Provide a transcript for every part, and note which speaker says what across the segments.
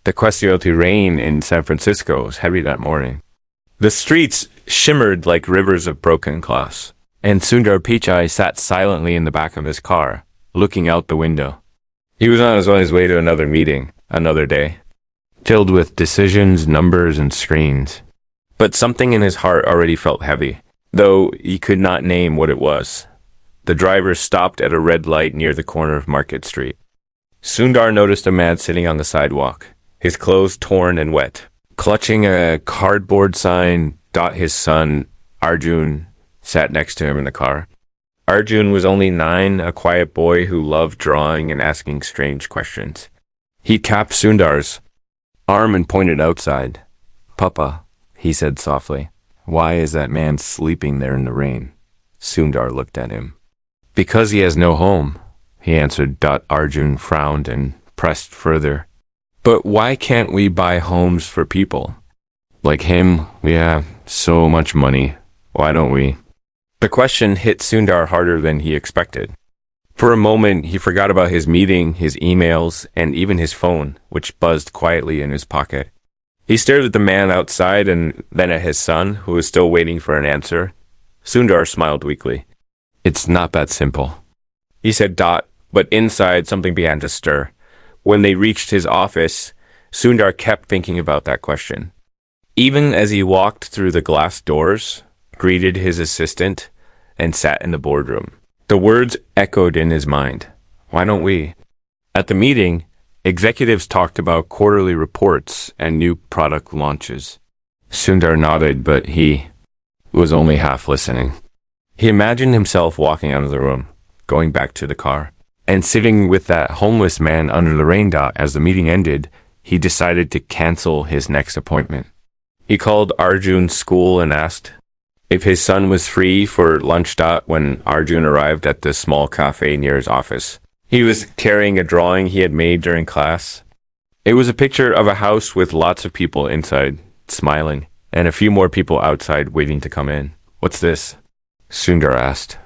Speaker 1: The questionable rain in San Francisco was heavy that morning. The streets shimmered like rivers of broken glass, and Sundar Pichai sat silently in the back of his car, looking out the window. He was on his way to another meeting, another day, filled with decisions, numbers, and screens. But something in his heart already felt heavy, though he could not name what it was. The driver stopped at a red light near the corner of Market Street. Sundar noticed a man sitting on the sidewalk, his clothes torn and wet. Clutching a cardboard sign, his son, Arjun, sat next to him in the car. Arjun was only 9, a quiet boy who loved drawing and asking strange questions. He tapped Sundar's arm and pointed outside. "Papa," he said softly, "why is that man sleeping there in the rain?" Sundar looked at him. "Because he has no home," he answered. Arjun frowned and pressed further. "But why can't we buy homes for people? Like him, we have so much money. Why don't we?" The question hit Sundar harder than he expected. For a moment, he forgot about his meeting, his emails, and even his phone, which buzzed quietly in his pocket. He stared at the man outside and then at his son, who was still waiting for an answer. Sundar smiled weakly. "It's not that simple," he said. But inside, something began to stir. When they reached his office, Sundar kept thinking about that question. Even as he walked through the glass doors, greeted his assistant, and sat in the boardroom, the words echoed in his mind. Why don't we? At the meeting, executives talked about quarterly reports and new product launches. Sundar nodded, but he was only half listening. He imagined himself walking out of the room, going back to the car, and sitting with that homeless man under the rain. As the meeting ended, he decided to cancel his next appointment. He called Arjun's school and asked if his son was free for lunch. When Arjun arrived at the small cafe near his office, he was carrying a drawing he had made during class. It was a picture of a house with lots of people inside, smiling, and a few more people outside waiting to come in. "What's this?" Sundar asked.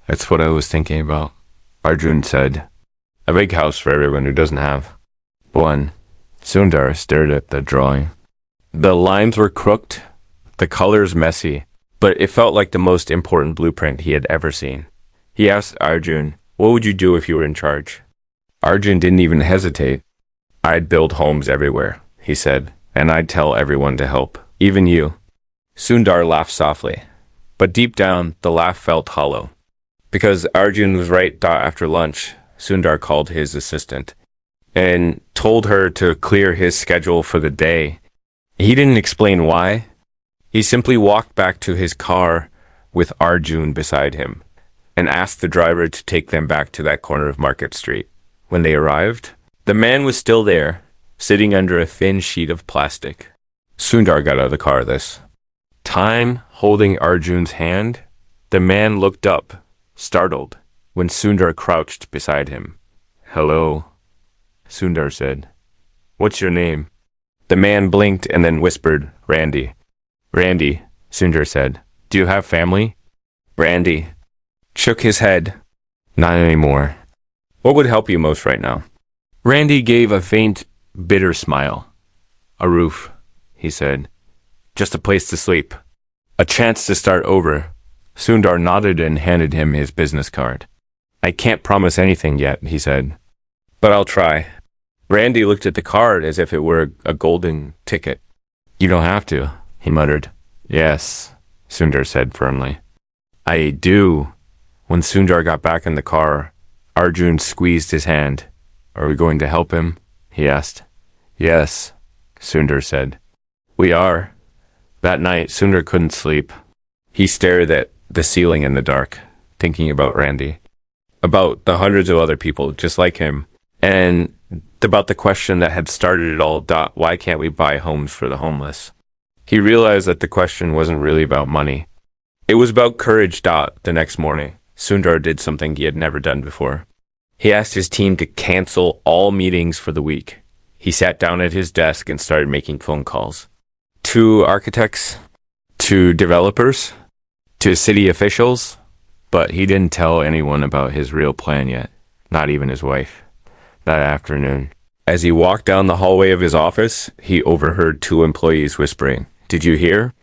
Speaker 1: "That's what I was thinking about," Arjun said. "A big house for everyone who doesn't have one." Sundar stared at the drawing. The lines were crooked, the colors messy, but it felt like the most important blueprint he had ever seen. He asked Arjun, "What would you do if you were in charge?" Arjun didn't even hesitate. "I'd build homes everywhere," he said, "and I'd tell everyone to help, even you." Sundar laughed softly, but deep down, the laugh felt hollow. Because Arjun was right. After lunch, Sundar called his assistant and told her to clear his schedule for the day. He didn't explain why. He simply walked back to his car with Arjun beside him and asked the driver to take them back to that corner of Market Street. When they arrived, the man was still there, sitting under a thin sheet of plastic. Sundar got out of the car this time, holding Arjun's hand. The man looked up, startled, when Sundar crouched beside him. "Hello," Sundar said. "What's your name?" The man blinked and then whispered, "Randy." "Randy," Sundar said. "Do you have family?" Randy shook his head. "Not anymore." "What would help you most right now?" Randy gave a faint, bitter smile. "A roof," he said. "Just a place to sleep. A chance to start over." Sundar nodded and handed him his business card. "I can't promise anything yet," he said, "but I'll try." Randy looked at the card as if it were a golden ticket. "You don't have to," he muttered. "Yes," Sundar said firmly. "I do." When Sundar got back in the car, Arjun squeezed his hand. "Are we going to help him?" he asked. "Yes," Sundar said. "We are." That night, Sundar couldn't sleep. He stared at the ceiling in the dark, thinking about Randy, about the hundreds of other people just like him, and about the question that had started it all. Why can't we buy homes for the homeless? He realized that the question wasn't really about money. It was about courage. The next morning, Sundar did something he had never done before. He asked his team to cancel all meetings for the week. He sat down at his desk and started making phone calls. To architects, to developers, to city officials, but he didn't tell anyone about his real plan yet, not even his wife. That afternoon, As he walked down the hallway of his office, he overheard two employees whispering, "Did you hear?"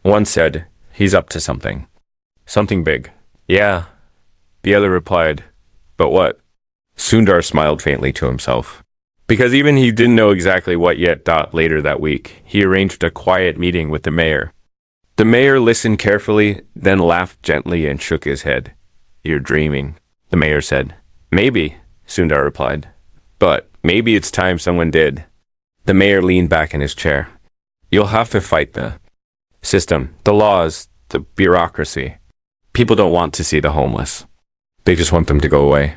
Speaker 1: One said, "He's up to something. Something big." "Yeah." The other replied, "But what?" Sundar smiled faintly to himself. Because even he didn't know exactly what yet. Later that week, he arranged a quiet meeting with the mayor. The mayor listened carefully, then laughed gently and shook his head. "You're dreaming," the mayor said. "Maybe," Sundar replied. "But maybe it's time someone did." The mayor leaned back in his chair. "You'll have to fight the system, the laws, the bureaucracy. People don't want to see the homeless. They just want them to go away."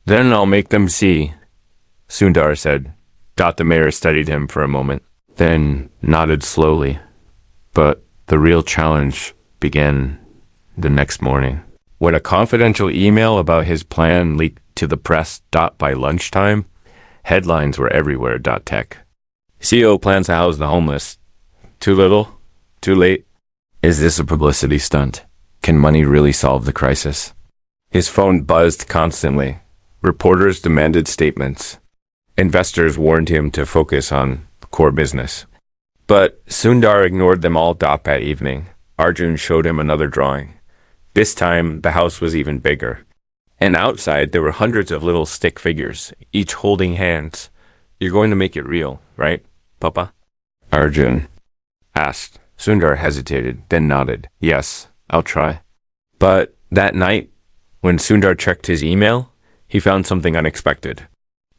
Speaker 1: "Then I'll make them see," Sundar said. The mayor studied him for a moment, then nodded slowly. But the real challenge began the next morning. When a confidential email about his plan leaked to the press. By lunchtime, headlines were everywhere. Tech. CEO plans to house the homeless. Too little? Too late? Is this a publicity stunt? Can money really solve the crisis? His phone buzzed constantly. Reporters demanded statements. Investors warned him to focus on core business. But Sundar ignored them all. That evening, Arjun showed him another drawing. This time, the house was even bigger. And outside, there were hundreds of little stick figures, each holding hands. "You're going to make it real, right, Papa?" Arjun asked. Sundar hesitated, then nodded. "Yes, I'll try." But that night, when Sundar checked his email, he found something unexpected.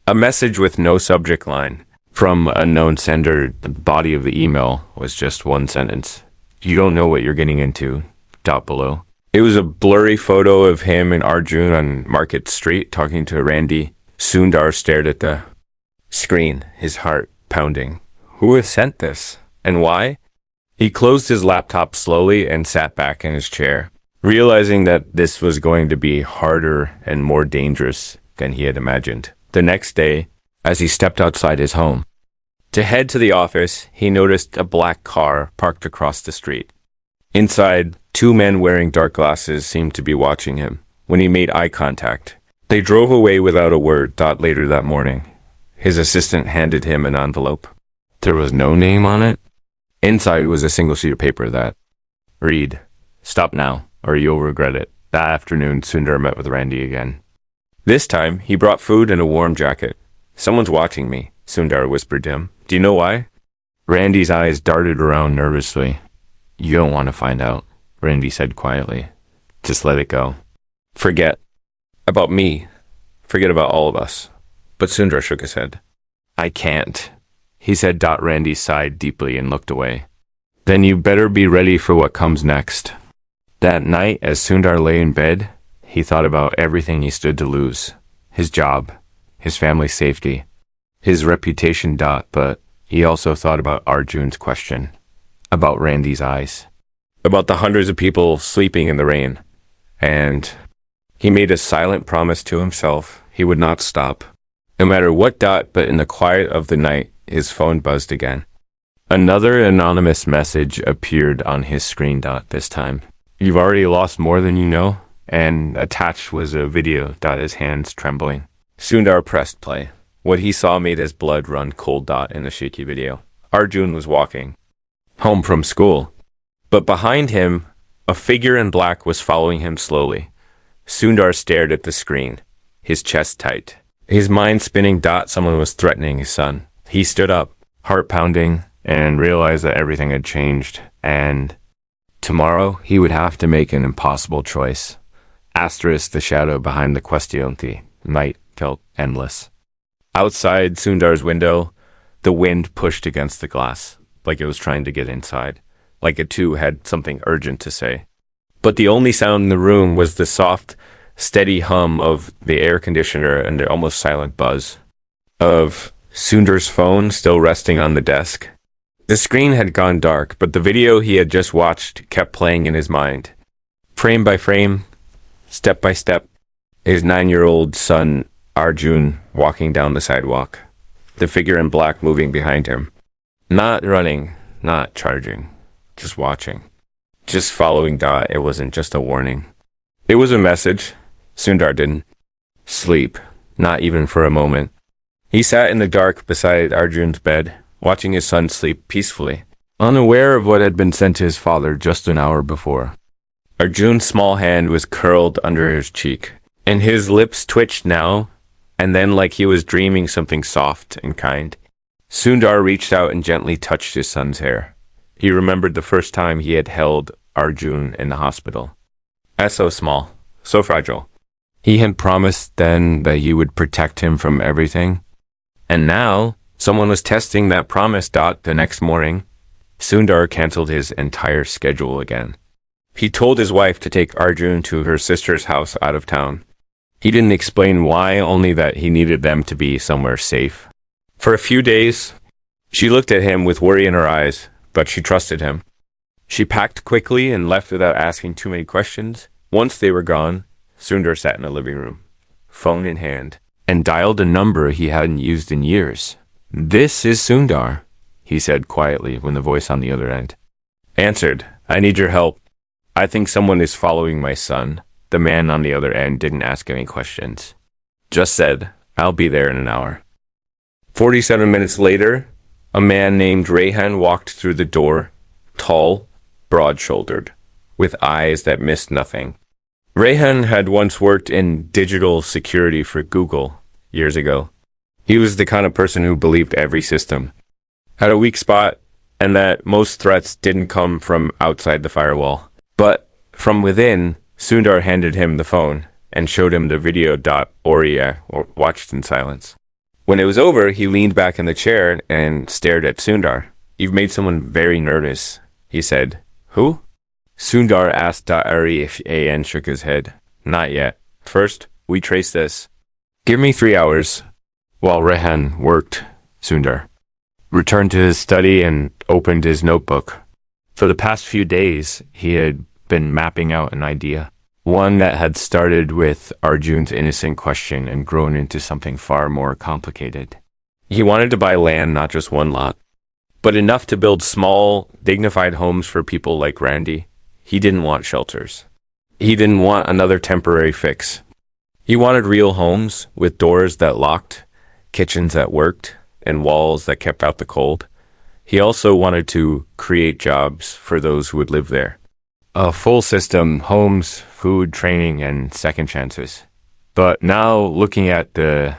Speaker 1: A message with no subject line from an unknown sender. The body of the email was just one sentence. "You don't know what you're getting into." Below. It was a blurry photo of him and Arjun on Market Street talking to Randy. Sundar stared at the screen, his heart pounding. Who has sent this? And why? He closed his laptop slowly and sat back in his chair, realizing that this was going to be harder and more dangerous than he had imagined. The next day, as he stepped outside his home to head to the office, he noticed a black car parked across the street. Inside, two men wearing dark glasses seemed to be watching him. When he made eye contact, they drove away without a word. Later that morning, his assistant handed him an envelope. There was no name on it. Inside was a single sheet of paper that read, "Stop now, or you'll regret it." That afternoon, Sundar met with Randy again. This time, he brought food and a warm jacket. "Someone's watching me," Sundar whispered to him. "Do you know why?" Randy's eyes darted around nervously. "You don't want to find out," Randy said quietly. "Just let it go. Forget about me. Forget about all of us." But Sundar shook his head. "I can't," he said. Randy sighed deeply and looked away. "Then you better be ready for what comes next." That night, as Sundar lay in bed, he thought about everything he stood to lose. His job, his family's safety, his reputation. But he also thought about Arjun's question, about Randy's eyes, about the hundreds of people sleeping in the rain. And he made a silent promise to himself he would not stop, no matter what. But in the quiet of the night, his phone buzzed again. Another anonymous message appeared on his screen. This time, "You've already lost more than you know." And attached was a video. His hands trembling. Sundar pressed play. What he saw made his blood run cold. In the shaky video, Arjun was walking home from school. But behind him, a figure in black was following him slowly. Sundar stared at the screen, his chest tight, his mind spinning. Someone was threatening his son. He stood up, heart pounding, and realized that everything had changed. And tomorrow, he would have to make an impossible choice. The shadow behind the question. The night felt endless. Outside Sundar's window, the wind pushed against the glass, like it was trying to get inside, like it too had something urgent to say. But the only sound in the room was the soft, steady hum of the air conditioner and the almost silent buzz of Sundar's phone still resting on the desk. The screen had gone dark, but the video he had just watched kept playing in his mind. Frame by frame, step by step, his 9-year-old son, Arjun, walking down the sidewalk, the figure in black moving behind him. Not running, not charging, just watching, just following. It wasn't just a warning. It was a message. Sundar didn't sleep, not even for a moment. He sat in the dark beside Arjun's bed, watching his son sleep peacefully, unaware of what had been sent to his father just an hour before. Arjun's small hand was curled under his cheek, and his lips twitched now and then like he was dreaming something soft and kind. Sundar reached out and gently touched his son's hair. He remembered the first time he had held Arjun in the hospital. As so small, so fragile. He had promised then that he would protect him from everything. And now, someone was testing that promise. The next morning, Sundar canceled his entire schedule again. He told his wife to take Arjun to her sister's house out of town. He didn't explain why, only that he needed them to be somewhere safe. For a few days, she looked at him with worry in her eyes, but she trusted him. She packed quickly and left without asking too many questions. Once they were gone, Sundar sat in the living room, phone in hand, and dialed a number he hadn't used in years. "This is Sundar," he said quietly when the voice on the other end answered. "I need your help. I think someone is following my son." The man on the other end didn't ask any questions. Just said, "I'll be there in an hour." 47 minutes later, a man named Rehan walked through the door, tall, broad-shouldered, with eyes that missed nothing. Rehan had once worked in digital security for Google years ago. He was the kind of person who believed every system had a weak spot and that most threats didn't come from outside the firewall, but from within. Sundar handed him the phone and showed him the video. Oriya watched in silence. When it was over, he leaned back in the chair and stared at Sundar. "You've made someone very nervous," he said. "Who?" Sundar asked. An shook his head. "Not yet. First, we trace this. Give me 3 hours." While Rehan worked, Sundar returned to his study and opened his notebook. For the past few days, he had been mapping out an idea. One that had started with Arjun's innocent question and grown into something far more complicated. He wanted to buy land, not just one lot, but enough to build small, dignified homes for people like Randy. He didn't want shelters. He didn't want another temporary fix. He wanted real homes with doors that locked, kitchens that worked, and walls that kept out the cold. He also wanted to create jobs for those who would live there. A full system, homes, food, training, and second chances. But now, looking at the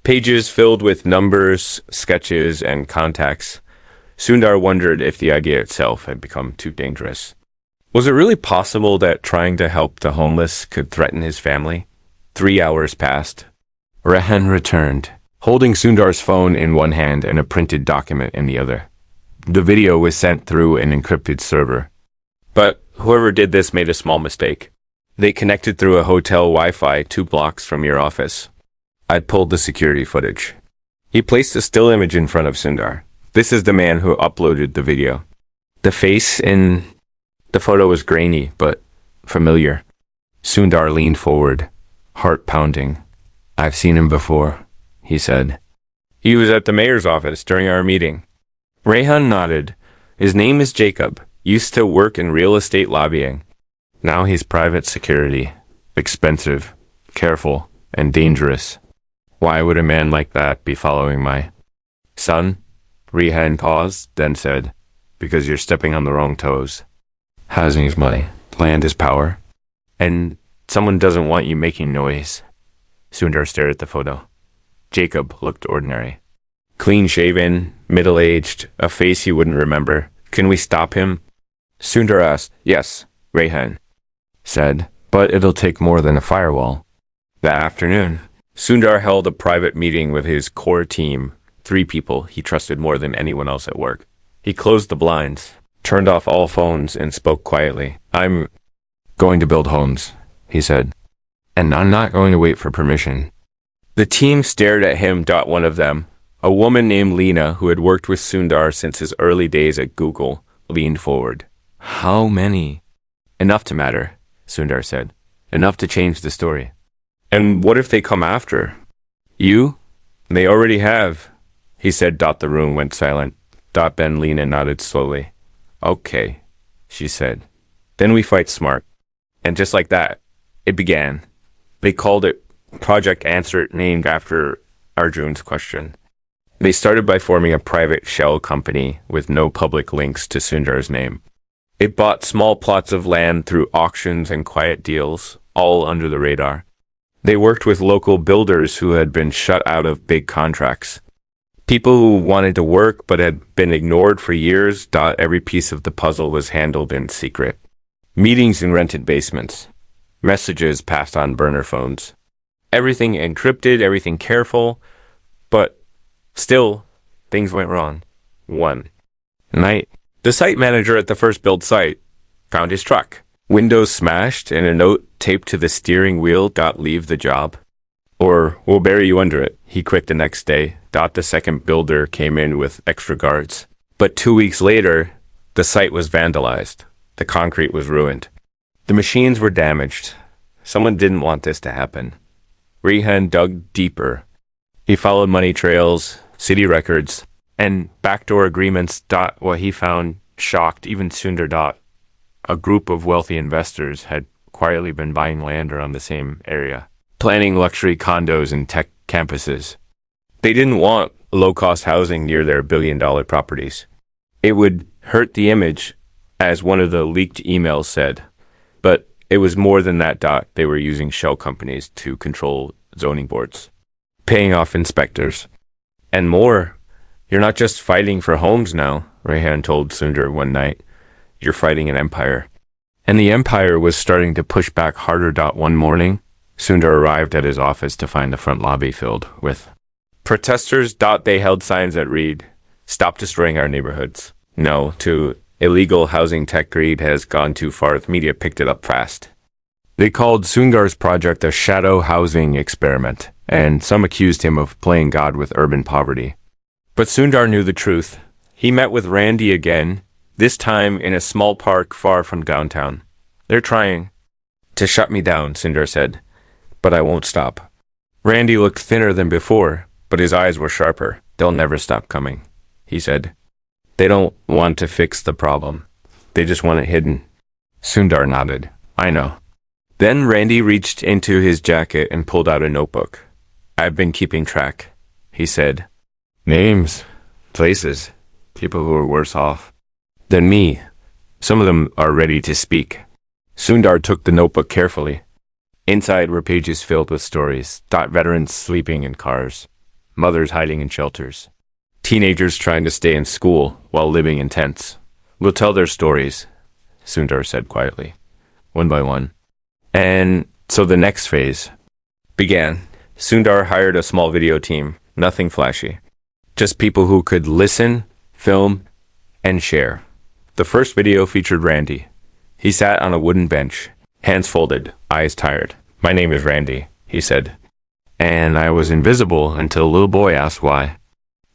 Speaker 1: pages filled with numbers, sketches, and contacts, Sundar wondered if the idea itself had become too dangerous. Was it really possible that trying to help the homeless could threaten his family? 3 hours passed. Rehan returned, holding Sundar's phone in one hand and a printed document in the other. The video was sent through an encrypted server. But whoever did this made a small mistake. They connected through a hotel Wi-Fi 2 blocks from your office. I'd pulled the security footage. He placed a still image in front of Sundar. This is the man who uploaded the video. The face in the photo was grainy, but familiar. Sundar leaned forward, heart pounding. "I've seen him before," he said. "He was at the mayor's office during our meeting." Rehan nodded. "His name is Jacob. Used to work in real estate lobbying. Now he's private security. Expensive, careful, and dangerous. Why would a man like that be following my son?" Rehan paused, then said, "Because you're stepping on the wrong toes. Housing is money. Land is power. And someone doesn't want you making noise." Sundar stared at the photo. Jacob looked ordinary. Clean-shaven, middle-aged, a face he wouldn't remember. "Can we stop him?" Sundar asked. "Yes," Rehan said, "but it'll take more than a firewall." That afternoon, Sundar held a private meeting with his core team, 3 people he trusted more than anyone else at work. He closed the blinds, turned off all phones, and spoke quietly. "I'm going to build homes," he said, "and I'm not going to wait for permission." The team stared at him. One of them, a woman named Lena, who had worked with Sundar since his early days at Google, leaned forward. "How many?" "Enough to matter," Sundar said. "Enough to change the story." "And what if they come after you?" "They already have," he said. The room went silent. Ben Lena nodded slowly. "Okay," she said. "Then we fight smart." And just like that, it began. They called it Project Answer, named after Arjun's question. They started by forming a private shell company with no public links to Sundar's name. It bought small plots of land through auctions and quiet deals, all under the radar. They worked with local builders who had been shut out of big contracts. People who wanted to work but had been ignored for years. Every piece of the puzzle was handled in secret. Meetings in rented basements. Messages passed on burner phones. Everything encrypted, everything careful, but still, things went wrong. One night, the site manager at the first build site found his truck. Windows smashed and a note taped to the steering wheel. Leave the job. Or we'll bury you under it. He quit the next day. The second builder came in with extra guards. But 2 weeks later, the site was vandalized. The concrete was ruined. The machines were damaged. Someone didn't want this to happen. Rehan dug deeper. He followed money trails, city records, and backdoor agreements. What he found shocked even Sundar. A group of wealthy investors had quietly been buying land around the same area, planning luxury condos and tech campuses. They didn't want low-cost housing near their billion-dollar properties. It would hurt the image, as one of the leaked emails said. But it was more than that. They were using shell companies to control zoning boards, paying off inspectors, and more. You're not just fighting for homes now, Rehan told Sundar one night. You're fighting an empire. And the empire was starting to push back harder. One morning, Sundar arrived at his office to find the front lobby filled with protesters. They held signs that read, "Stop destroying our neighborhoods." No to illegal housing. Tech greed has gone too far. The media picked it up fast. They called Sundar's project a shadow housing experiment, and some accused him of playing God with urban poverty. But Sundar knew the truth. He met with Randy again, this time in a small park far from downtown. "They're trying to shut me down," Sundar said, "but I won't stop." Randy looked thinner than before, but his eyes were sharper. "They'll never stop coming," he said. "They don't want to fix the problem. They just want it hidden." Sundar nodded. "I know." Then Randy reached into his jacket and pulled out a notebook. "I've been keeping track," he said. "Names, places, people who are worse off than me. Some of them are ready to speak." Sundar took the notebook carefully. Inside were pages filled with stories. Veterans sleeping in cars, mothers hiding in shelters, teenagers trying to stay in school while living in tents. "We'll tell their stories," Sundar said quietly, one by one. And so the next phase began. Sundar hired a small video team, nothing flashy, just people who could listen, film, and share. The first video featured Randy. He sat on a wooden bench, hands folded, eyes tired. "My name is Randy," he said. "And I was invisible until a little boy asked why."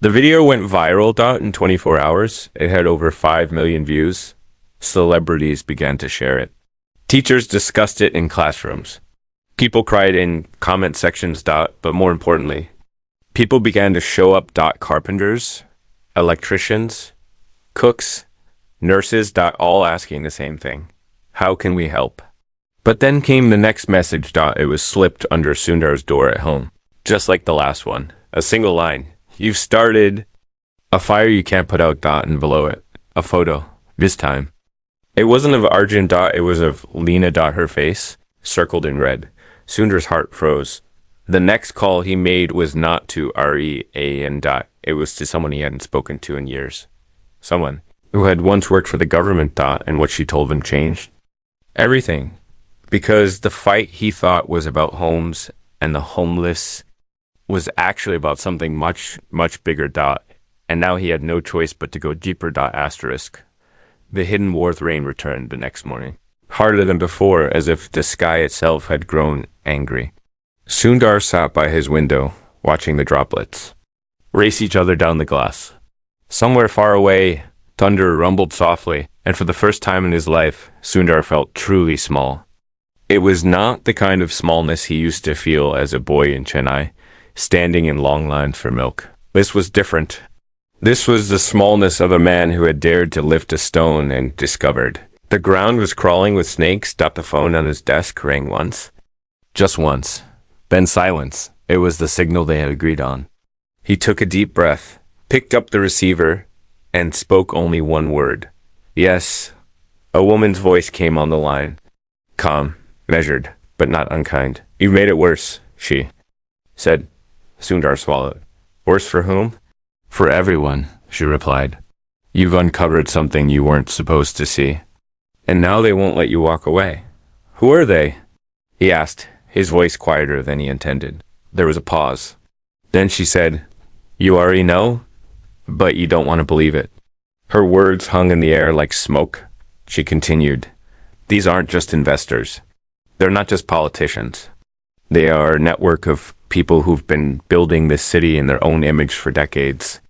Speaker 1: The video went viral. In 24 hours, it had over 5 million views. Celebrities began to share it. Teachers discussed it in classrooms. People cried in comment sections. But more importantly, people began to show up. Carpenters, electricians, cooks, nurses. All asking the same thing. How can we help? But then came the next message. It was slipped under Sundar's door at home. Just like the last one. A single line. "You've started a fire you can't put out." And below it, a photo. This time, it wasn't of Arjun. It was of Lena. Her face, circled in red. Sundar's heart froze. The next call he made was not to Rehan. It was to someone he hadn't spoken to in years. Someone who had once worked for the government. And what she told him changed everything. Because the fight he thought was about homes and the homeless was actually about something much, much bigger. And now he had no choice but to go deeper. Asterisk. The hidden warmth rain returned the next morning, harder than before, as if the sky itself had grown angry. Sundar sat by his window, watching the droplets race each other down the glass. Somewhere far away, thunder rumbled softly, and for the first time in his life, Sundar felt truly small. It was not the kind of smallness he used to feel as a boy in Chennai, standing in long lines for milk. This was different. This was the smallness of a man who had dared to lift a stone and discovered the ground was crawling with snakes. The phone on his desk rang once. Just once. Then silence. It was the signal they had agreed on. He took a deep breath, picked up the receiver, and spoke only one word. Yes. A woman's voice came on the line. Calm, measured, but not unkind. You've made it worse, she said. Sundar swallowed. Worse for whom? For everyone, she replied. You've uncovered something you weren't supposed to see. And now they won't let you walk away. Who are they? He asked, his voice quieter than he intended. There was a pause. Then she said, You already know, but you don't want to believe it. Her words hung in the air like smoke. She continued, These aren't just investors. They're not just politicians. They are a network of people who've been building this city in their own image for decades.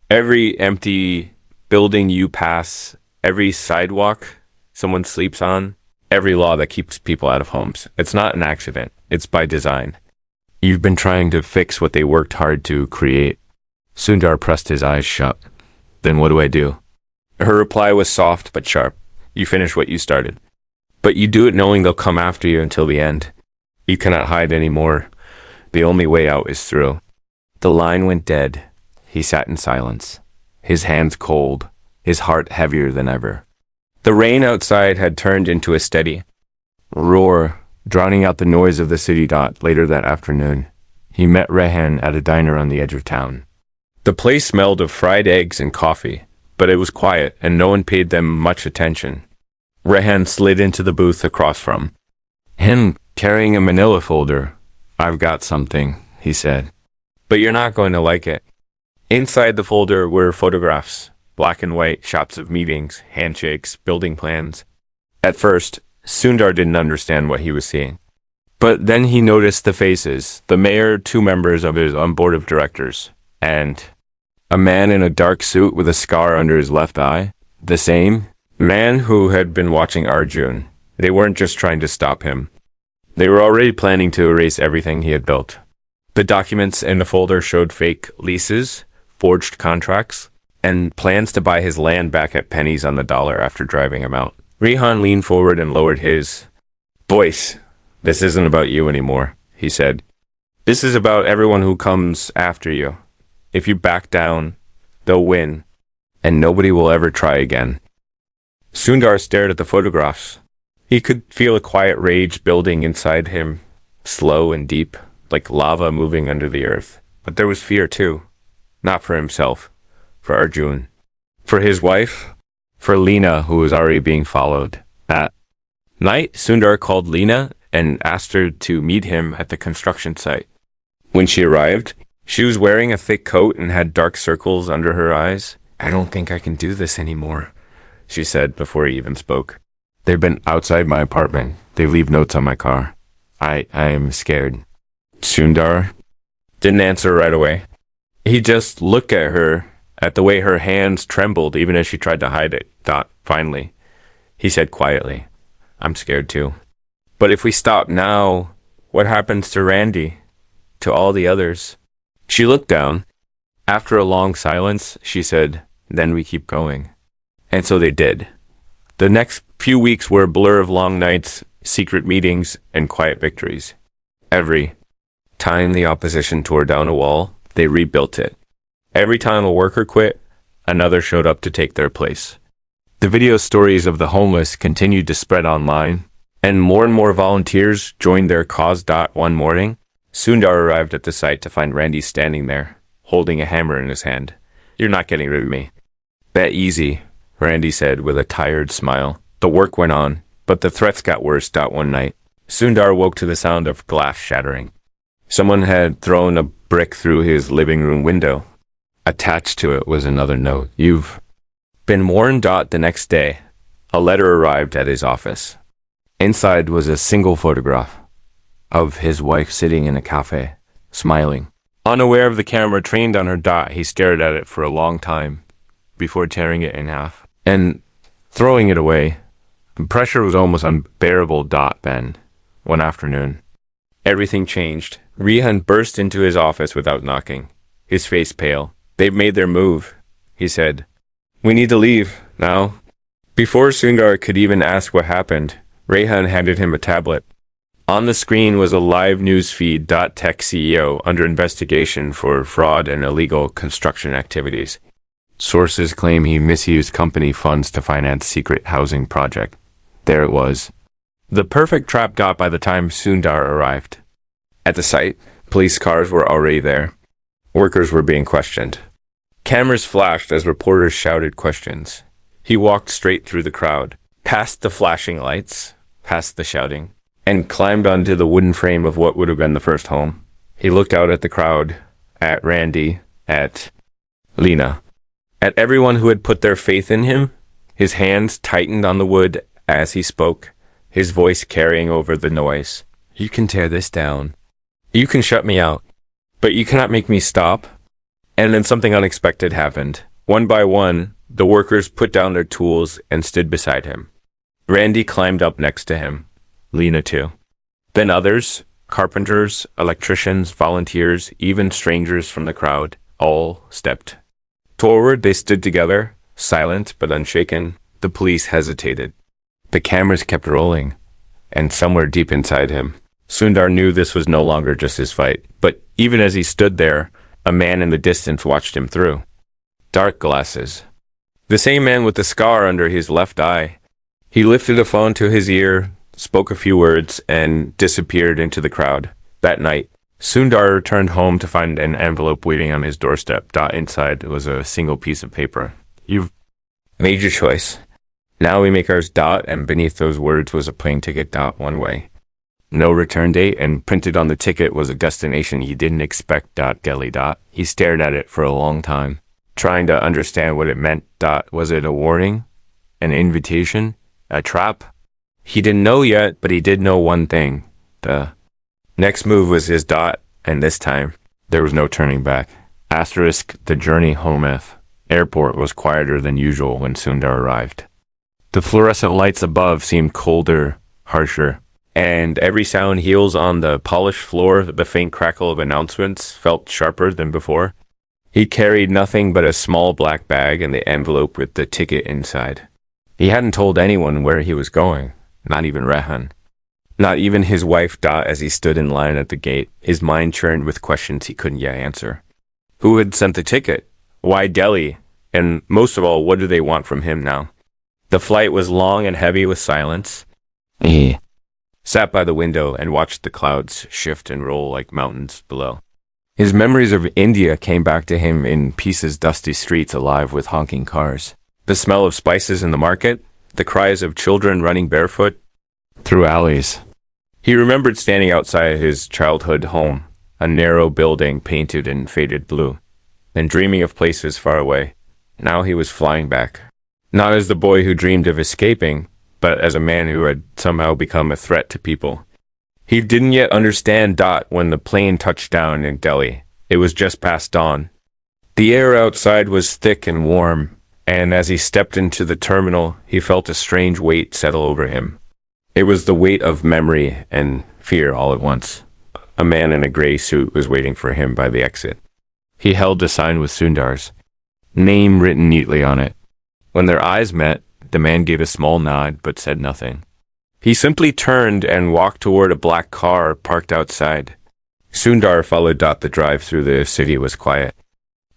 Speaker 1: Every empty building you pass, every sidewalk someone sleeps on, every law that keeps people out of homes. It's not an accident. It's by design. You've been trying to fix what they worked hard to create. Sundar pressed his eyes shut. Then what do I do? Her reply was soft but sharp. You finish what you started. But you do it knowing they'll come after you until the end. You cannot hide anymore. The only way out is through. The line went dead. He sat in silence, his hands cold, his heart heavier than ever. The rain outside had turned into a steady roar, drowning out the noise of the city. Later that afternoon, he met Rehan at a diner on the edge of town. The place smelled of fried eggs and coffee, but it was quiet and no one paid them much attention. Rehan slid into the booth across from him, carrying a manila folder. I've got something, he said. But you're not going to like it. Inside the folder were photographs, black and white shots of meetings, handshakes, building plans. At first, Sundar didn't understand what he was seeing. But then he noticed the faces, the mayor, 2 members of his board of directors, and a man in a dark suit with a scar under his left eye. The same man who had been watching Arjun. They weren't just trying to stop him. They were already planning to erase everything he had built. The documents in the folder showed fake leases, forged contracts, and plans to buy his land back at pennies on the dollar after driving him out. Rehan leaned forward and lowered his voice. This isn't about you anymore, he said. This is about everyone who comes after you. If you back down, they'll win, and nobody will ever try again. Sundar stared at the photographs. He could feel a quiet rage building inside him, slow and deep, like lava moving under the earth. But there was fear too. Not for himself, for Arjun, for his wife, for Lena, who was already being followed. At night, Sundar called Lena and asked her to meet him at the construction site. When she arrived, she was wearing a thick coat and had dark circles under her eyes. I don't think I can do this anymore, she said before he even spoke. They've been outside my apartment. They leave notes on my car. I am scared. Sundar didn't answer right away. He just looked at her, at the way her hands trembled even as she tried to hide it. Finally, he said quietly, I'm scared too. But if we stop now, what happens to Randy? To all the others? She looked down. After a long silence, she said, Then we keep going. And so they did. The next few weeks were a blur of long nights, secret meetings, and quiet victories. Every time the opposition tore down a wall, they rebuilt it. Every time a worker quit, another showed up to take their place. The video stories of the homeless continued to spread online, and more volunteers joined their cause. One morning, Sundar arrived at the site to find Randy standing there, holding a hammer in his hand. You're not getting rid of me. Bet easy, Randy said with a tired smile. The work went on, but the threats got worse. One night, Sundar woke to the sound of glass shattering. Someone had thrown a brick through his living room window. Attached to it was another note. You've been warned. The next day, a letter arrived at his office. Inside was a single photograph of his wife sitting in a cafe, smiling. Unaware of the camera trained on her. He stared at it for a long time before tearing it in half and throwing it away. The pressure was almost unbearable. Then, one afternoon, everything changed. Rehan burst into his office without knocking, his face pale. They've made their move, he said. We need to leave, now. Before Sundar could even ask what happened, Rehan handed him a tablet. On the screen was a live news feed. Tech CEO under investigation for fraud and illegal construction activities. Sources claim he misused company funds to finance secret housing project. There it was. The perfect trap. By the time Sundar arrived at the site, police cars were already there. Workers were being questioned. Cameras flashed as reporters shouted questions. He walked straight through the crowd, past the flashing lights, past the shouting, and climbed onto the wooden frame of what would have been the first home. He looked out at the crowd, at Randy, at Lena, at everyone who had put their faith in him. His hands tightened on the wood as he spoke, his voice carrying over the noise. You can tear this down. You can shut me out, but you cannot make me stop. And then something unexpected happened. One by one, the workers put down their tools and stood beside him. Randy climbed up next to him. Lena too. Then others, carpenters, electricians, volunteers, even strangers from the crowd, all stepped forward. They stood together, silent but unshaken. The police hesitated. The cameras kept rolling, and somewhere deep inside him, Sundar knew this was no longer just his fight. But even as he stood there, a man in the distance watched him through. Dark glasses. The same man with the scar under his left eye. He lifted a phone to his ear, spoke a few words, and disappeared into the crowd. That night, Sundar returned home to find an envelope waiting on his doorstep. Inside was a single piece of paper. You've made your choice. Now we make ours. And beneath those words was a plane ticket. One way. No return date, and printed on the ticket was a destination he didn't expect. Delhi. He stared at it for a long time, trying to understand what it meant. Was it a warning? An invitation? A trap? He didn't know yet, but he did know one thing. The next move was his. And this time, there was no turning back. The journey home. Airport was quieter than usual when Sundar arrived. The fluorescent lights above seemed colder, harsher, and every sound heels on the polished floor. The faint crackle of announcements felt sharper than before. He carried nothing but a small black bag and the envelope with the ticket inside. He hadn't told anyone where he was going, not even Rehan. Not even his wife. As he stood in line at the gate, his mind churned with questions he couldn't yet answer. Who had sent the ticket? Why Delhi? And most of all, what do they want from him now? The flight was long and heavy with silence. He sat by the window and watched the clouds shift and roll like mountains below. His memories of India came back to him in pieces. Dusty streets alive with honking cars. The smell of spices in the market. The cries of children running barefoot through alleys. He remembered standing outside his childhood home, a narrow building painted in faded blue, and dreaming of places far away. Now he was flying back. Not as the boy who dreamed of escaping, but as a man who had somehow become a threat to people. He didn't yet understand. When the plane touched down in Delhi, it was just past dawn. The air outside was thick and warm, and as he stepped into the terminal, he felt a strange weight settle over him. It was the weight of memory and fear all at once. A man in a gray suit was waiting for him by the exit. He held a sign with Sundar's name written neatly on it. When their eyes met, the man gave a small nod but said nothing. He simply turned and walked toward a black car parked outside. Sundar followed. The drive through the city was quiet.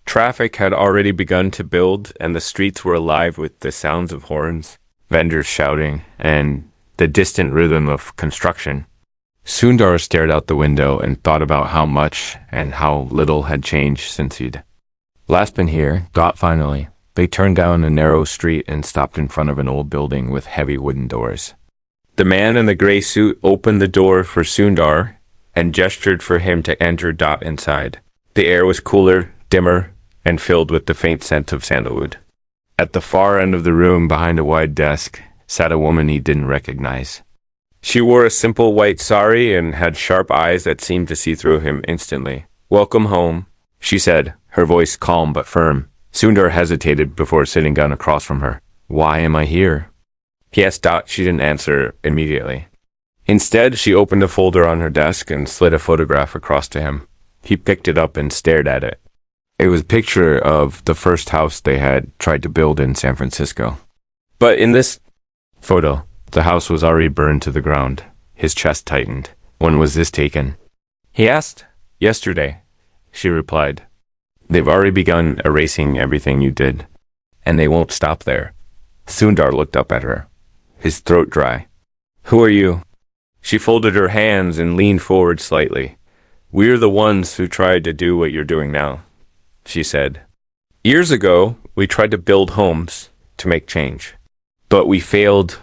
Speaker 1: Traffic had already begun to build, and the streets were alive with the sounds of horns, vendors shouting, and the distant rhythm of construction. Sundar stared out the window and thought about how much and how little had changed since he'd last been here. Finally, they turned down a narrow street and stopped in front of an old building with heavy wooden doors. The man in the gray suit opened the door for Sundar and gestured for him to enter. Inside, the air was cooler, dimmer, and filled with the faint scent of sandalwood. At the far end of the room, behind a wide desk, sat a woman he didn't recognize. She wore a simple white sari and had sharp eyes that seemed to see through him instantly. "Welcome home," she said, her voice calm but firm. Sundar hesitated before sitting down across from her. "Why am I here?" He asked. She didn't answer immediately. Instead, she opened a folder on her desk and slid a photograph across to him. He picked it up and stared at it. It was a picture of the first house they had tried to build in San Francisco. But in this photo, the house was already burned to the ground. His chest tightened. When was this taken? He asked. Yesterday, she replied. They've already begun erasing everything you did, and they won't stop there. Sundar looked up at her, his throat dry. Who are you? She folded her hands and leaned forward slightly. We're the ones who tried to do what you're doing now, she said. Years ago, we tried to build homes to make change, but we failed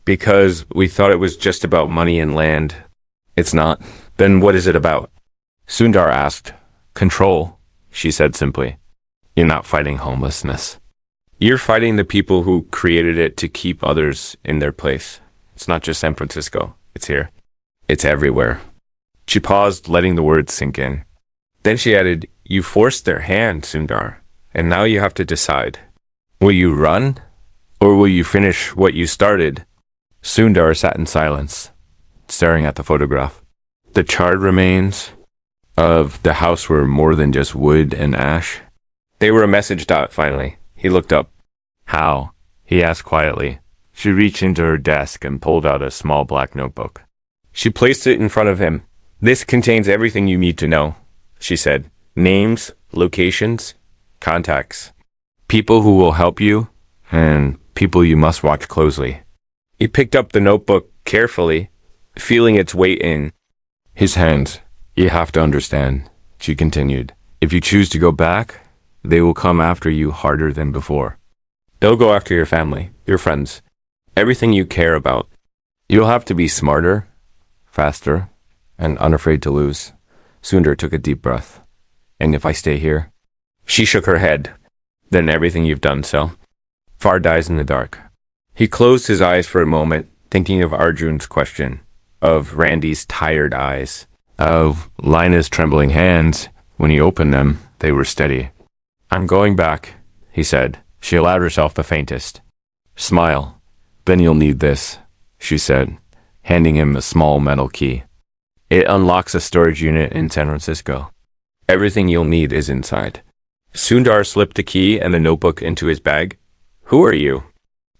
Speaker 1: because we thought it was just about money and land. It's not. Then what is it about? Sundar asked. Control, she said simply. You're not fighting homelessness. You're fighting the people who created it to keep others in their place. It's not just San Francisco. It's here. It's everywhere. She paused, letting the words sink in. Then she added, You forced their hand, Sundar, and now you have to decide. Will you run, or will you finish what you started? Sundar sat in silence, staring at the photograph. The charred remains of the house were more than just wood and ash. They were a message. Finally, he looked up. How? He asked quietly. She reached into her desk and pulled out a small black notebook. She placed it in front of him. This contains everything you need to know, she said. Names, locations, contacts, people who will help you, and people you must watch closely. He picked up the notebook carefully, feeling its weight in his hands. You have to understand, she continued. If you choose to go back, they will come after you harder than before. They'll go after your family, your friends, everything you care about. You'll have to be smarter, faster, and unafraid to lose. Sundar took a deep breath. And if I stay here? She shook her head. Then everything you've done, so far dies in the dark. He closed his eyes for a moment, thinking of Arjun's question, of Randy's tired eyes, of Lina's trembling hands. When he opened them, they were steady. I'm going back, he said. She allowed herself the faintest smile. Then you'll need this, she said, handing him a small metal key. It unlocks a storage unit in San Francisco. Everything you'll need is inside. Sundar slipped the key and the notebook into his bag. Who are you?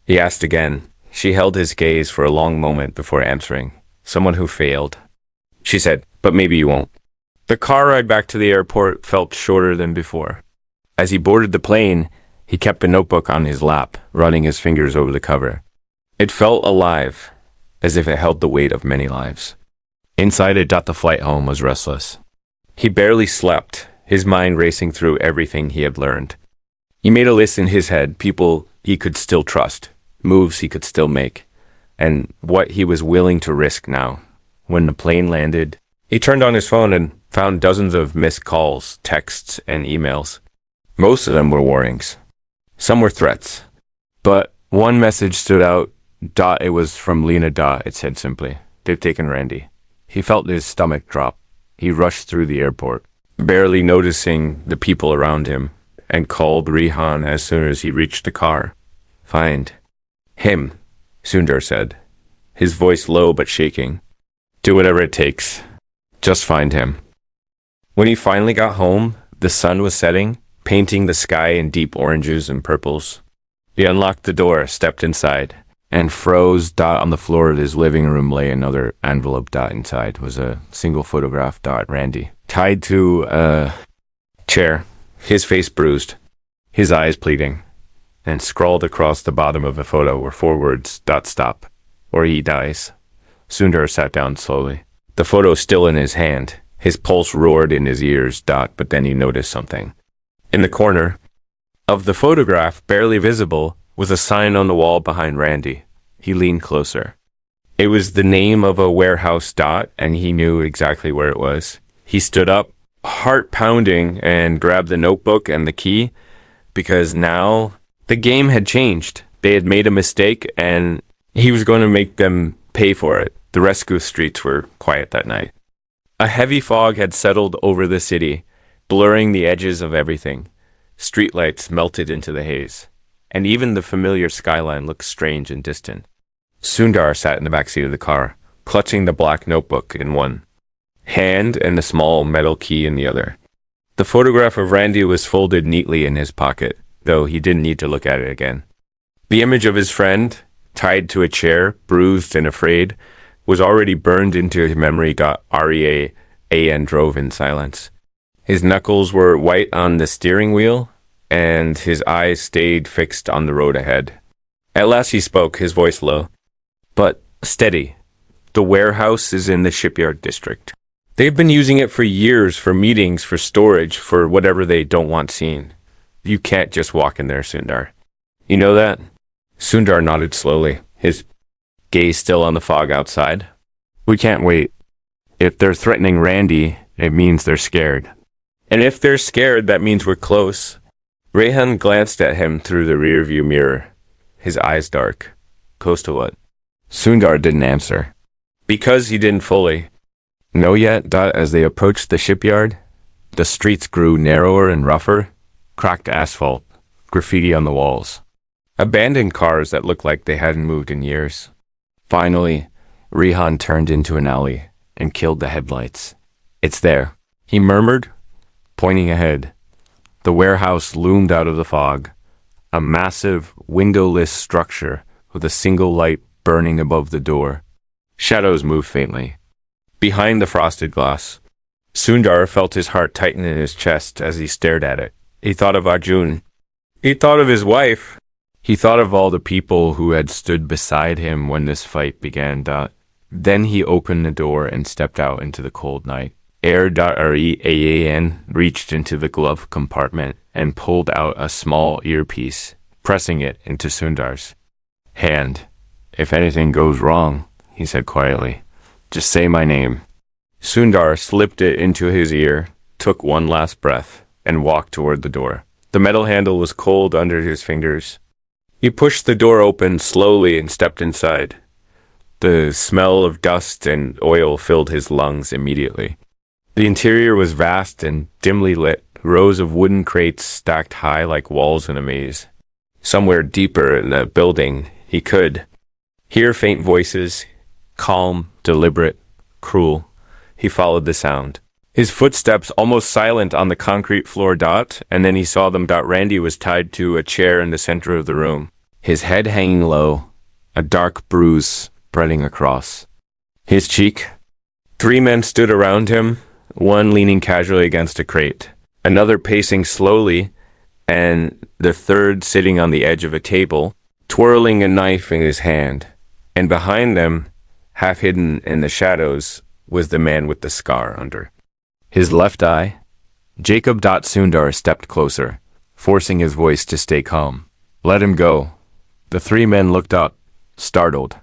Speaker 1: He asked again. She held his gaze for a long moment before answering. Someone who failed. She said, but maybe you won't. The car ride back to the airport felt shorter than before. As he boarded the plane, he kept the notebook on his lap, running his fingers over the cover. It felt alive, as if it held the weight of many lives. Inside it, the flight home was restless. He barely slept, his mind racing through everything he had learned. He made a list in his head, people he could still trust, moves he could still make, and what he was willing to risk now. When the plane landed, he turned on his phone and found dozens of missed calls, texts, and emails. Most of them were warnings. Some were threats. But one message stood out. It was from Lena. It said simply, They've taken Randy. He felt his stomach drop. He rushed through the airport, barely noticing the people around him, and called Rihan as soon as he reached the car. Find him, Sundar said, his voice low but shaking. Do whatever it takes. Just find him. When he finally got home, the sun was setting, painting the sky in deep oranges and purples. He unlocked the door, stepped inside, and froze. On the floor of his living room lay another envelope. Inside was a single photograph. Randy, tied to a chair, his face bruised, his eyes pleading, and scrawled across the bottom of the photo were 4 words, stop, or he dies. Sundar sat down slowly. The photo still in his hand. His pulse roared in his ears. But then he noticed something. In the corner of the photograph, barely visible, was a sign on the wall behind Randy. He leaned closer. It was the name of a warehouse. And he knew exactly where it was. He stood up, heart pounding, and grabbed the notebook and the key, because now the game had changed. They had made a mistake, and he was going to make them pay for it. The rescue streets were quiet that night. A heavy fog had settled over the city, blurring the edges of everything. Streetlights melted into the haze, and even the familiar skyline looked strange and distant. Sundar sat in the backseat of the car, clutching the black notebook in one hand and the small metal key in the other. The photograph of Randy was folded neatly in his pocket, though he didn't need to look at it again. The image of his friend, tied to a chair, bruised and afraid, was already burned into his memory. Rean drove in silence. His knuckles were white on the steering wheel, and his eyes stayed fixed on the road ahead. At last he spoke, his voice low, but steady. The warehouse is in the shipyard district. They've been using it for years, for meetings, for storage, for whatever they don't want seen. You can't just walk in there, Sundar. You know that? Sundar nodded slowly, his gaze still on the fog outside. We can't wait. If they're threatening Randy, it means they're scared. And if they're scared, that means we're close. Rehan glanced at him through the rearview mirror, his eyes dark. Close to what? Sundar didn't answer. Because he didn't fully know yet. As they approached the shipyard, the streets grew narrower and rougher, cracked asphalt, graffiti on the walls. Abandoned cars that looked like they hadn't moved in years. Finally, Rehan turned into an alley and killed the headlights. It's there, he murmured, pointing ahead. The warehouse loomed out of the fog, a massive, windowless structure with a single light burning above the door. Shadows moved faintly. Behind the frosted glass, Sundar felt his heart tighten in his chest as he stared at it. He thought of Arjun. He thought of his wife. He thought of all the people who had stood beside him when this fight began. Then he opened the door and stepped out into the cold night. Rean reached into the glove compartment and pulled out a small earpiece, pressing it into Sundar's hand. If anything goes wrong, he said quietly, just say my name. Sundar slipped it into his ear, took one last breath, and walked toward the door. The metal handle was cold under his fingers. He pushed the door open slowly and stepped inside. The smell of dust and oil filled his lungs immediately. The interior was vast and dimly lit, rows of wooden crates stacked high like walls in a maze. Somewhere deeper in the building, he could hear faint voices, calm, deliberate, cruel. He followed the sound. His footsteps almost silent on the concrete floor. And then he saw them. Randy was tied to a chair in the center of the room, his head hanging low, a dark bruise spreading across his cheek. 3 men stood around him, one leaning casually against a crate, another pacing slowly, and the third sitting on the edge of a table, twirling a knife in his hand. And behind them, half hidden in the shadows, was the man with the scar under his left eye. Jacob. Sundar stepped closer, forcing his voice to stay calm. Let him go. The 3 men looked up, startled.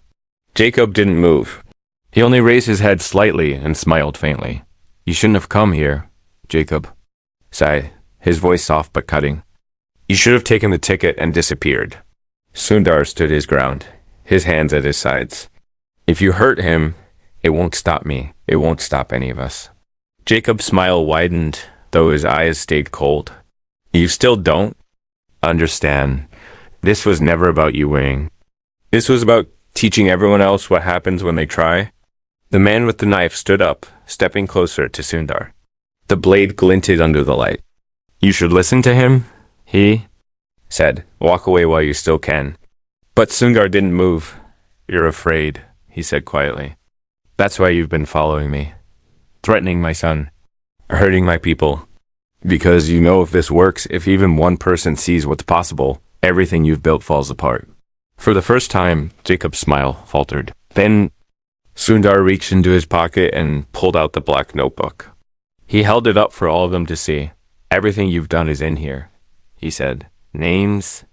Speaker 1: Jacob didn't move. He only raised his head slightly and smiled faintly. You shouldn't have come here, Jacob sighed, his voice soft but cutting. You should have taken the ticket and disappeared. Sundar stood his ground, his hands at his sides. If you hurt him, it won't stop me. It won't stop any of us. Jacob's smile widened, though his eyes stayed cold. You still don't understand. This was never about you winning. This was about teaching everyone else what happens when they try. The man with the knife stood up, stepping closer to Sundar. The blade glinted under the light. You should listen to him, he said. Walk away while you still can. But Sundar didn't move. You're afraid, he said quietly. That's why you've been following me. Threatening my son. Hurting my people. Because you know if this works, if even one person sees what's possible, everything you've built falls apart. For the first time, Jacob's smile faltered. Then Sundar reached into his pocket and pulled out the black notebook. He held it up for all of them to see. Everything you've done is in here, he said. Names,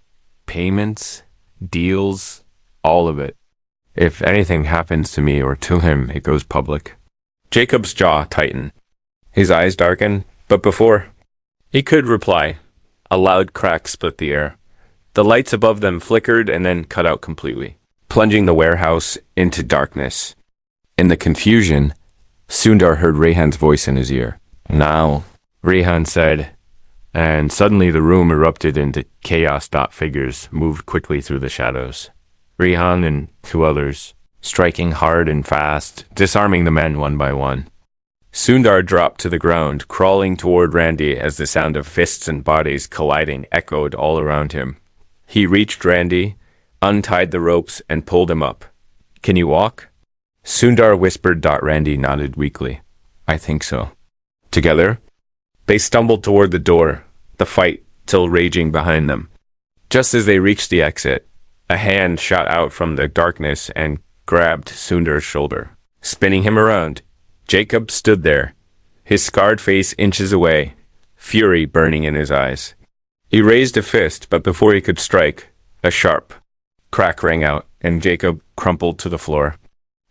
Speaker 1: payments, deals, all of it. If anything happens to me or to him, it goes public. Jacob's jaw tightened. His eyes darkened, but before he could reply, a loud crack split the air. The lights above them flickered and then cut out completely, plunging the warehouse into darkness. In the confusion, Sundar heard Rehan's voice in his ear. Now, Rehan said, and suddenly the room erupted into chaos. Figures moved quickly through the shadows. Rehan and 2 others, striking hard and fast, disarming the men one by one. Sundar dropped to the ground, crawling toward Randy as the sound of fists and bodies colliding echoed all around him. He reached Randy, untied the ropes, and pulled him up. Can you walk? Sundar whispered. Randy nodded weakly. I think so. Together, they stumbled toward the door, the fight still raging behind them. Just as they reached the exit, a hand shot out from the darkness and grabbed Sundar's shoulder, spinning him around. Jacob stood there, his scarred face inches away, fury burning in his eyes. He raised a fist, but before he could strike, a sharp crack rang out, and Jacob crumpled to the floor.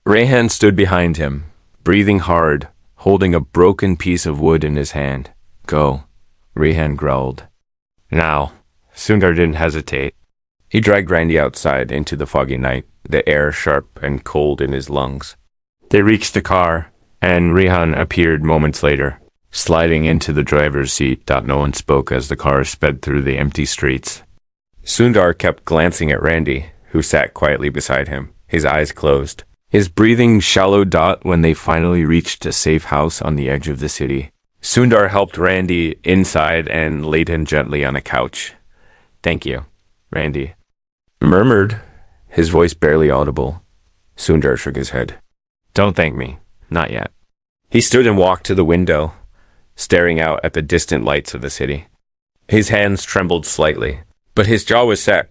Speaker 1: Rehan stood behind him, breathing hard, holding a broken piece of wood in his hand. Go, Rehan growled. Now. Sundar didn't hesitate. He dragged Randy outside into the foggy night, the air sharp and cold in his lungs. They reached the car, and Rehan appeared moments later, sliding into the driver's seat. No one spoke as the car sped through the empty streets. Sundar kept glancing at Randy, who sat quietly beside him, his eyes closed. His breathing shallowed. When they finally reached a safe house on the edge of the city, Sundar helped Randy inside and laid him gently on a couch. Thank you, Randy murmured, his voice barely audible. Sundar shook his head. Don't thank me. Not yet. He stood and walked to the window, staring out at the distant lights of the city. His hands trembled slightly, but his jaw was set,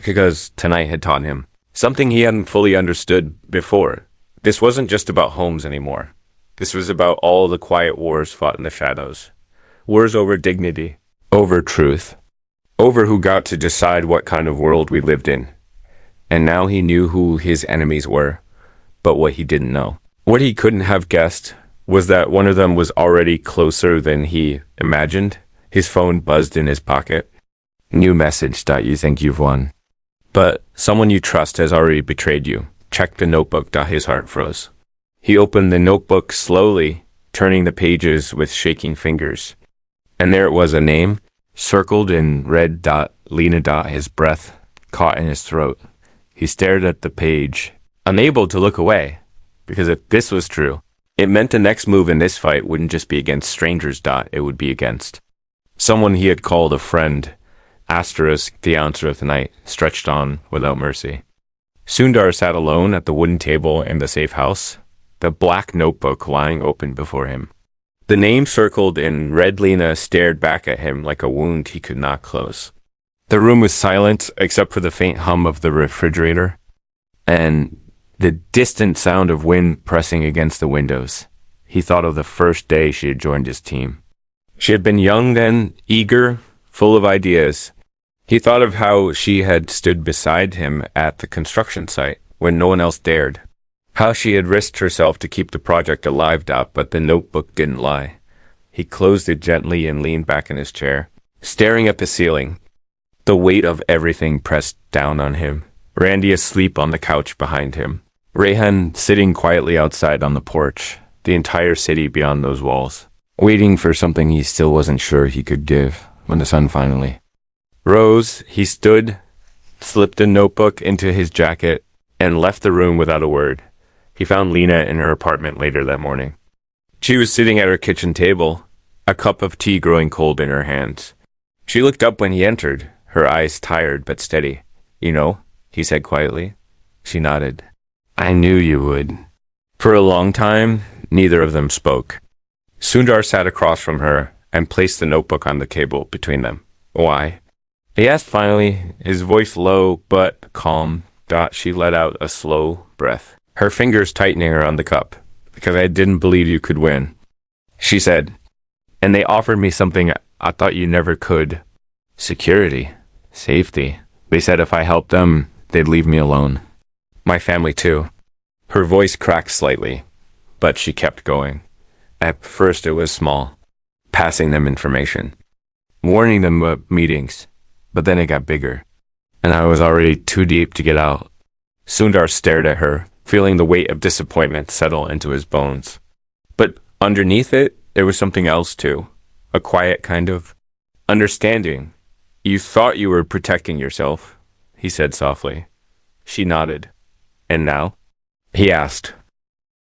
Speaker 1: because tonight had taught him something he hadn't fully understood before. This wasn't just about homes anymore. This was about all the quiet wars fought in the shadows. Wars over dignity, over truth, over who got to decide what kind of world we lived in. And now he knew who his enemies were, but what he didn't know, what he couldn't have guessed, was that one of them was already closer than he imagined. His phone buzzed in his pocket. New message. You think you've won. But someone you trust has already betrayed you. Check the notebook. His heart froze. He opened the notebook slowly, turning the pages with shaking fingers. And there it was, a name, circled in red. Lena. His breath caught in his throat. He stared at the page, unable to look away, because if this was true, it meant the next move in this fight wouldn't just be against strangers. It would be against someone he had called a friend. Asterisk, the answer of the night, stretched on without mercy. Sundar sat alone at the wooden table in the safe house, the black notebook lying open before him. The name circled in red. Lena stared back at him like a wound he could not close. The room was silent except for the faint hum of the refrigerator and the distant sound of wind pressing against the windows. He thought of the first day she had joined his team. She had been young then, eager, full of ideas. He thought of how she had stood beside him at the construction site when no one else dared. How she had risked herself to keep the project alive. But the notebook didn't lie. He closed it gently and leaned back in his chair, staring at the ceiling. The weight of everything pressed down on him. Randy asleep on the couch behind him. Rehan sitting quietly outside on the porch. The entire city beyond those walls, waiting for something he still wasn't sure he could give. When the sun finally rose, he stood, slipped a notebook into his jacket, and left the room without a word. He found Lena in her apartment later that morning. She was sitting at her kitchen table, a cup of tea growing cold in her hands. She looked up when he entered, her eyes tired but steady. You know, he said quietly. She nodded. I knew you would. For a long time, neither of them spoke. Sundar sat across from her and placed the notebook on the table between them. Why? He asked finally, his voice low but calm. She let out a slow breath, her fingers tightening around the cup. Because I didn't believe you could win, she said. And they offered me something I thought you never could. Security. Safety. They said if I helped them, they'd leave me alone. My family too. Her voice cracked slightly, but she kept going. At first it was small, passing them information, warning them about meetings, but then it got bigger, and I was already too deep to get out. Sundar stared at her, feeling the weight of disappointment settle into his bones. But underneath it, there was something else too, a quiet kind of understanding. You thought you were protecting yourself, he said softly. She nodded. And now? He asked,